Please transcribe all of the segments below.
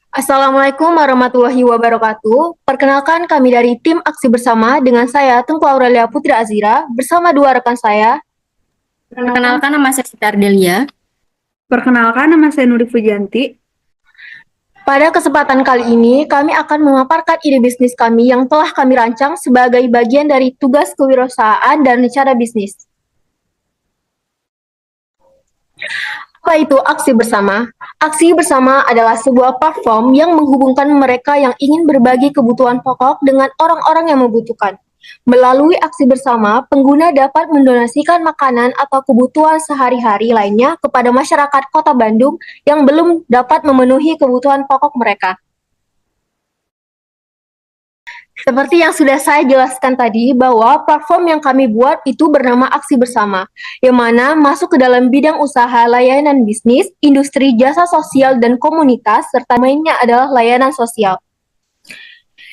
Assalamualaikum warahmatullahi wabarakatuh. Perkenalkan kami dari tim Aksi Bersama dengan saya Tengku Aurelia Putri Azira bersama dua rekan saya. Perkenalkan nama saya Siti Ardelia. Perkenalkan, nama saya Nuri Pujanti. Pada kesempatan kali ini, kami akan memaparkan ide bisnis kami yang telah kami rancang sebagai bagian dari tugas kewirausahaan dan rencana bisnis. Apa itu Aksi Bersama? Aksi Bersama adalah sebuah platform yang menghubungkan mereka yang ingin berbagi kebutuhan pokok dengan orang-orang yang membutuhkan. Melalui aksi bersama, pengguna dapat mendonasikan makanan atau kebutuhan sehari-hari lainnya kepada masyarakat Kota Bandung yang belum dapat memenuhi kebutuhan pokok mereka. Seperti yang sudah saya jelaskan tadi, bahwa platform yang kami buat itu bernama Aksi Bersama, yang mana masuk ke dalam bidang usaha layanan bisnis, industri jasa sosial dan komunitas, serta mainnya adalah layanan sosial.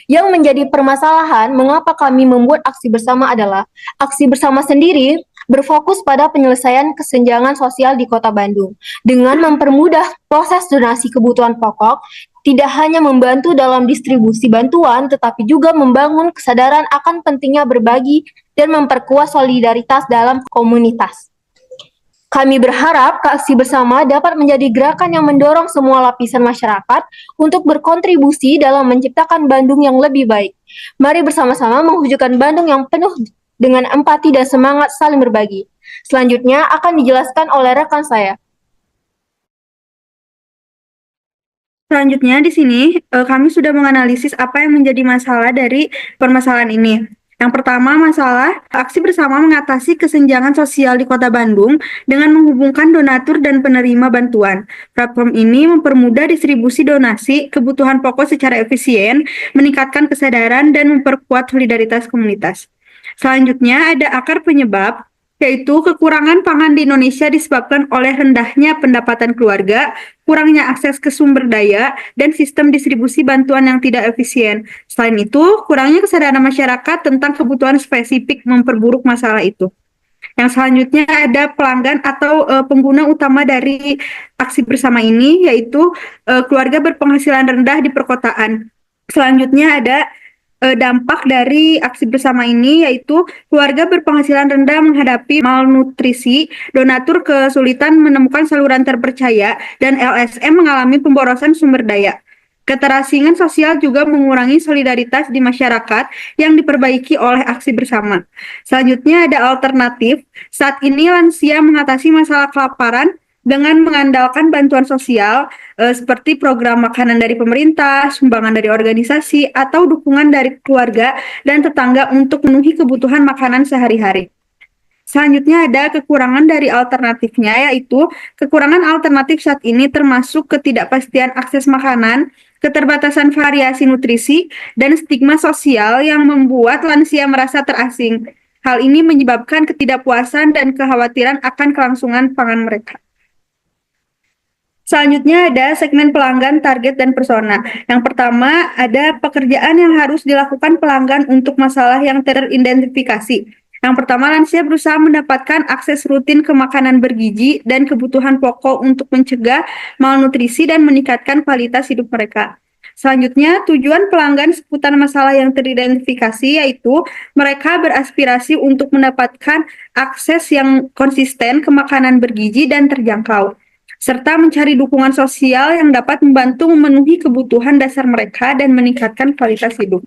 Yang menjadi permasalahan mengapa kami membuat aksi bersama adalah aksi bersama sendiri berfokus pada penyelesaian kesenjangan sosial di Kota Bandung dengan mempermudah proses donasi kebutuhan pokok, tidak hanya membantu dalam distribusi bantuan tetapi juga membangun kesadaran akan pentingnya berbagi dan memperkuat solidaritas dalam komunitas. Kami berharap aksi bersama dapat menjadi gerakan yang mendorong semua lapisan masyarakat untuk berkontribusi dalam menciptakan Bandung yang lebih baik. Mari bersama-sama mewujudkan Bandung yang penuh dengan empati dan semangat saling berbagi. Selanjutnya akan dijelaskan oleh rekan saya. Selanjutnya di sini kami sudah menganalisis apa yang menjadi masalah dari permasalahan ini. Yang pertama, masalah aksi bersama mengatasi kesenjangan sosial di Kota Bandung dengan menghubungkan donatur dan penerima bantuan. Platform ini mempermudah distribusi donasi kebutuhan pokok secara efisien, meningkatkan kesadaran, dan memperkuat solidaritas komunitas. Selanjutnya ada akar penyebab, yaitu kekurangan pangan di Indonesia disebabkan oleh rendahnya pendapatan keluarga, kurangnya akses ke sumber daya, dan sistem distribusi bantuan yang tidak efisien. Selain itu, kurangnya kesadaran masyarakat tentang kebutuhan spesifik memperburuk masalah itu. Yang selanjutnya ada pelanggan atau pengguna utama dari aksi bersama ini, yaitu keluarga berpenghasilan rendah di perkotaan. Selanjutnya ada dampak dari aksi bersama ini, yaitu keluarga berpenghasilan rendah menghadapi malnutrisi, donatur kesulitan menemukan saluran terpercaya, dan LSM mengalami pemborosan sumber daya. Keterasingan sosial juga mengurangi solidaritas di masyarakat yang diperbaiki oleh aksi bersama. Selanjutnya ada alternatif. Saat ini lansia mengatasi masalah kelaparan dengan mengandalkan bantuan sosial seperti program makanan dari pemerintah, sumbangan dari organisasi, atau dukungan dari keluarga dan tetangga untuk memenuhi kebutuhan makanan sehari-hari. Selanjutnya ada kekurangan dari alternatifnya, yaitu kekurangan alternatif saat ini termasuk ketidakpastian akses makanan, keterbatasan variasi nutrisi, dan stigma sosial yang membuat lansia merasa terasing. Hal ini menyebabkan ketidakpuasan dan kekhawatiran akan kelangsungan pangan mereka. Selanjutnya ada segmen pelanggan, target, dan persona. Yang pertama, ada pekerjaan yang harus dilakukan pelanggan untuk masalah yang teridentifikasi. Yang pertama, lansia berusaha mendapatkan akses rutin ke makanan bergizi dan kebutuhan pokok untuk mencegah malnutrisi dan meningkatkan kualitas hidup mereka. Selanjutnya, tujuan pelanggan seputar masalah yang teridentifikasi, yaitu mereka beraspirasi untuk mendapatkan akses yang konsisten ke makanan bergizi dan terjangkau, serta mencari dukungan sosial yang dapat membantu memenuhi kebutuhan dasar mereka dan meningkatkan kualitas hidup.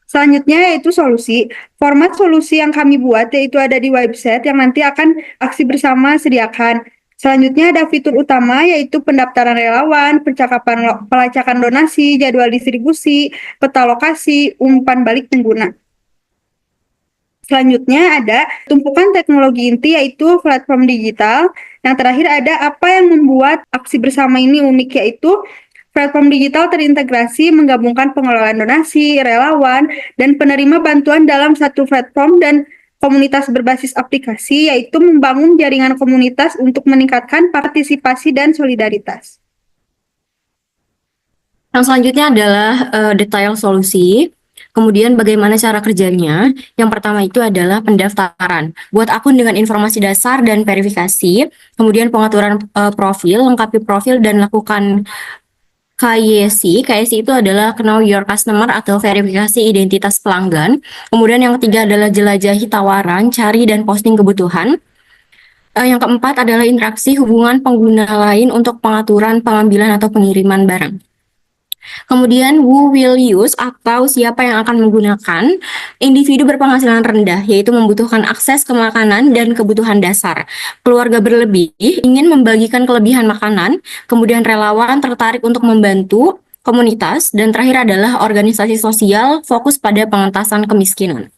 Selanjutnya yaitu solusi. Format solusi yang kami buat yaitu ada di website yang nanti akan aksi bersama sediakan. Selanjutnya ada fitur utama yaitu pendaftaran relawan, pelacakan donasi, jadwal distribusi, peta lokasi, umpan balik pengguna. Selanjutnya ada tumpukan teknologi inti yaitu platform digital. Yang terakhir ada apa yang membuat aksi bersama ini unik, yaitu platform digital terintegrasi menggabungkan pengelolaan donasi, relawan, dan penerima bantuan dalam satu platform dan komunitas berbasis aplikasi, yaitu membangun jaringan komunitas untuk meningkatkan partisipasi dan solidaritas. Yang selanjutnya adalah detail solusi. Kemudian bagaimana cara kerjanya? Yang pertama itu adalah pendaftaran. Buat akun dengan informasi dasar dan verifikasi. Kemudian pengaturan profil, lengkapi profil dan lakukan KYC. KYC itu adalah Know Your Customer atau verifikasi identitas pelanggan. Kemudian yang ketiga adalah jelajahi tawaran, cari dan posting kebutuhan. Yang keempat adalah interaksi hubungan pengguna lain untuk pengaturan, pengambilan atau pengiriman barang. Kemudian who will use atau siapa yang akan menggunakan. Individu berpenghasilan rendah yaitu membutuhkan akses ke makanan dan kebutuhan dasar. Keluarga berlebih ingin membagikan kelebihan makanan. Kemudian relawan tertarik untuk membantu komunitas. Dan terakhir adalah organisasi sosial fokus pada pengentasan kemiskinan.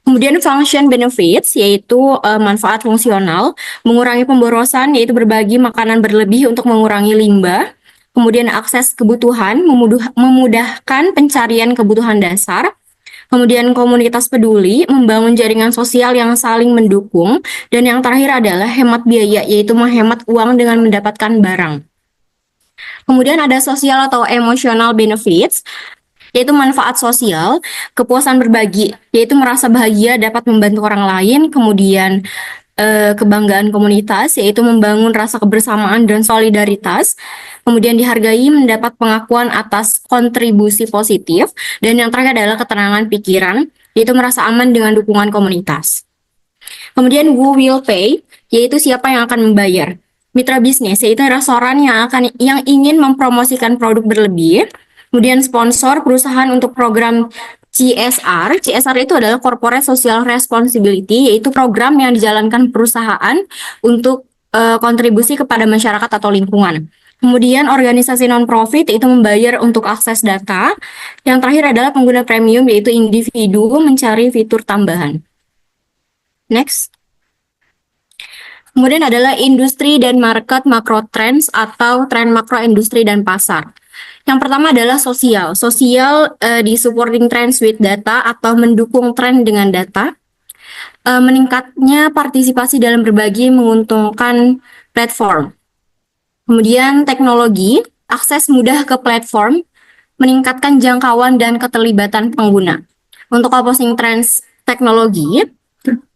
Kemudian function benefits yaitu manfaat fungsional, mengurangi pemborosan yaitu berbagi makanan berlebih untuk mengurangi limbah. Kemudian akses kebutuhan, memudahkan pencarian kebutuhan dasar. Kemudian komunitas peduli, membangun jaringan sosial yang saling mendukung. Dan yang terakhir adalah hemat biaya, yaitu menghemat uang dengan mendapatkan barang. Kemudian ada social atau emotional benefits, yaitu manfaat sosial, kepuasan berbagi, yaitu merasa bahagia dapat membantu orang lain. Kemudian kebanggaan komunitas, yaitu membangun rasa kebersamaan dan solidaritas. Kemudian dihargai, mendapat pengakuan atas kontribusi positif. Dan yang terakhir adalah ketenangan pikiran, yaitu merasa aman dengan dukungan komunitas. Kemudian who will pay, yaitu siapa yang akan membayar. Mitra bisnis, yaitu restoran yang ingin mempromosikan produk berlebih. Kemudian sponsor, perusahaan untuk program CSR. CSR itu adalah Corporate Social Responsibility, yaitu program yang dijalankan perusahaan untuk kontribusi kepada masyarakat atau lingkungan. Kemudian organisasi non-profit itu membayar untuk akses data. Yang terakhir adalah pengguna premium, yaitu individu mencari fitur tambahan. Next. Kemudian adalah industri dan market macro trends atau tren makro industri dan pasar. Yang pertama adalah sosial. Sosial di supporting trends with data atau mendukung tren dengan data. Meningkatnya partisipasi dalam berbagi menguntungkan platform. Kemudian teknologi, akses mudah ke platform, meningkatkan jangkauan dan keterlibatan pengguna. Untuk opposing trends teknologi,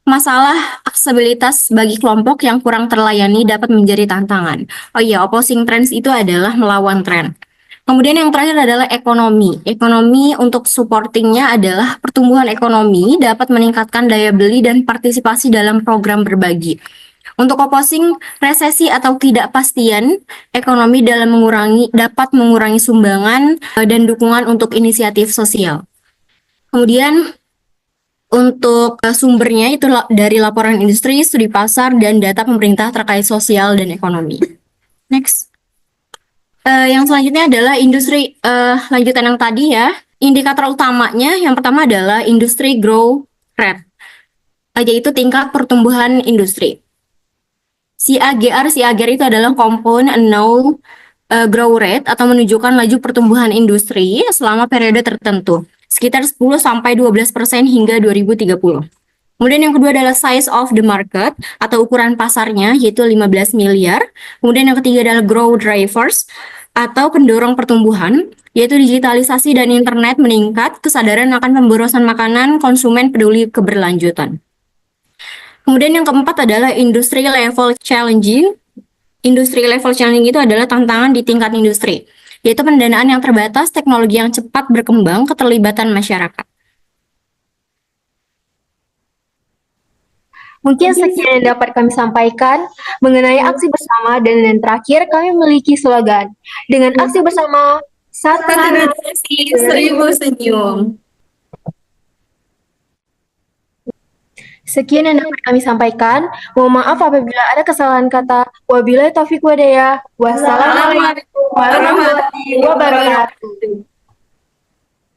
masalah aksesibilitas bagi kelompok yang kurang terlayani dapat menjadi tantangan. Oh iya, opposing trends itu adalah melawan tren. Kemudian yang terakhir adalah ekonomi. Ekonomi untuk supportingnya adalah pertumbuhan ekonomi dapat meningkatkan daya beli dan partisipasi dalam program berbagi. Untuk opposing resesi atau ketidakpastian ekonomi dapat mengurangi sumbangan dan dukungan untuk inisiatif sosial. Kemudian untuk sumbernya itu dari laporan industri, studi pasar, dan data pemerintah terkait sosial dan ekonomi. Next. Yang selanjutnya adalah industri, lanjutan yang tadi ya. Indikator utamanya yang pertama adalah industri growth rate, yaitu tingkat pertumbuhan industri. CAGR itu adalah compound annual growth rate atau menunjukkan laju pertumbuhan industri selama periode tertentu, sekitar 10-12% hingga 2030. Kemudian yang kedua adalah size of the market atau ukuran pasarnya, yaitu 15 miliar. Kemudian yang ketiga adalah growth drivers atau pendorong pertumbuhan, yaitu digitalisasi dan internet meningkat, kesadaran akan pemborosan makanan, konsumen peduli keberlanjutan. Kemudian yang keempat adalah industry level challenging. Industry level challenging itu adalah tantangan di tingkat industri, yaitu pendanaan yang terbatas, teknologi yang cepat berkembang, keterlibatan masyarakat. Mungkin sekian yang dapat kami sampaikan mengenai aksi bersama, dan yang terakhir kami memiliki slogan dengan aksi bersama satu generasi 1000 senyum. Sekian yang dapat kami sampaikan. Mohon maaf apabila ada kesalahan kata. Wabillahi taufiq walhidayah. Wassalamualaikum warahmatullahi wabarakatuh.